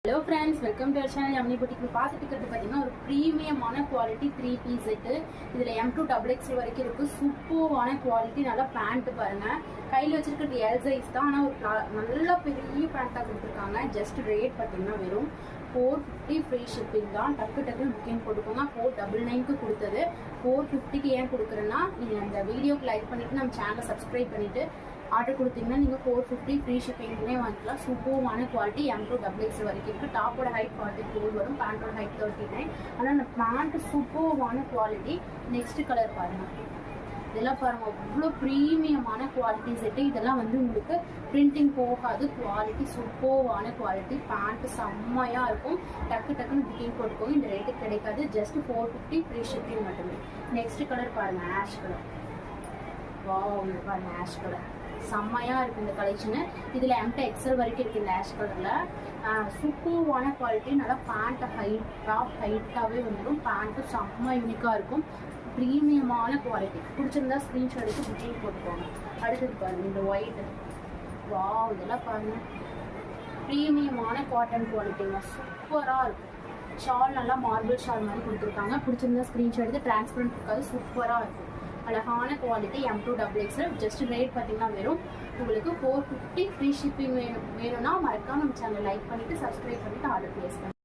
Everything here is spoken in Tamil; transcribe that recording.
Hello friends, welcome to our channel Yamini Boutique. பார்த்துட்டு இருக்கிறது பாத்தீங்கன்னா ஒரு பிரீமியமான குவாலிட்டி 3 பீஸ் செட். இதுல M2 XXL வரைக்கும் இருக்கு. சூப்பரான குவாலிட்டி, நல்ல பேண்ட் பாருங்க. கையில வச்சிருக்கிறது L சைஸ் தான், ஆனா ஒரு நல்ல பெரிய பேண்டா கொடுத்திருக்காங்க. ஜஸ்ட் ரேட் பாத்தீங்கன்னா வெறும் 450 ஃப்ரீ ஷிப்பிங் தான். டக்கு புக்கிங் போட்டுக்கோங்க. 499க்கு கொடுத்தது 450க்கு ஏன் கொடுக்குறேன்னா, நீங்க அந்த வீடியோக்கு லைக் பண்ணிட்டு நம்ம சேனலை சப்ஸ்கிரைப் பண்ணிட்டு ஆர்டர் கொடுத்தீங்கன்னா நீங்கள் 450 ஃப்ரீ ஷிப்பிங்னே வாங்கிக்கலாம். சூப்பரான குவாலிட்டி M2 XXL வரைக்கும் இருக்குது. டாப்போட ஹைட் 44 வரும், பேண்ட்டோட ஹைட் 39. ஆனால் அந்த பேண்ட் சூப்பரான குவாலிட்டி. நெக்ஸ்ட் கலர் பாருங்கள், இதெல்லாம் பாருங்கள் அவ்வளோ ப்ரீமியமான குவாலிட்டி செட்டு. இதெல்லாம் வந்து உங்களுக்கு பிரிண்டிங் போகாது, குவாலிட்டி சூப்பரான குவாலிட்டி. பேண்ட்டு செம்மையாக இருக்கும். டக்குன்னு புக்கிங் போட்டுக்கோங்க. இந்த ரேட்டுக்கு கிடைக்காது. ஜஸ்ட் 450 ஃப்ரீ ஷிப்பிங் மட்டுமே. நெக்ஸ்ட் கலர் பாருங்கள், ஆஷ் கலர். வாவ், பாருங்க ஆஷ் கலர் செம்மையாக இருக்குது இந்த கலெக்ஷனு. இதில் M2 XL வரைக்கும் இருக்குது இந்த ஆஷ் கலரில். சூப்பரான குவாலிட்டி. நல்லா பேண்ட்டு ஹைட்டாகவே வந்துடும். பேண்ட்டு செம்ம யூனிக்காக இருக்கும். ப்ரீமியமான குவாலிட்டி. பிடிச்சிருந்தா ஸ்க்ரீன்ஷாட் எடுத்து புக்கிங் போட்டுக்கோங்க. அடுத்தது பாருங்கள் இந்த ஒயிட். வாவ், இதெல்லாம் பாருங்கள் ப்ரீமியமான காட்டன் குவாலிட்டிங்க. சூப்பராக இருக்கும். ஷால் நல்லா மார்பிள் ஷால் மாதிரி கொடுத்துருக்காங்க. பிடிச்சிருந்தா ஸ்க்ரீன்ஷாட் எடுத்து டிரான்ஸ்பரண்ட் இருக்காது, சூப்பராக இருக்கும். அழகான quality M2 XXL. Just rate பார்த்தீங்கன்னா வெறும் உங்களுக்கு 450 ஃப்ரீ ஷிப்பிங் வேணும்னா மறக்காம நம்ம சேனல் லைக் பண்ணிட்டு சப்ஸ்கிரைப் பண்ணிட்டு ஆர்டர் பிளேஸ் பண்ணுங்க.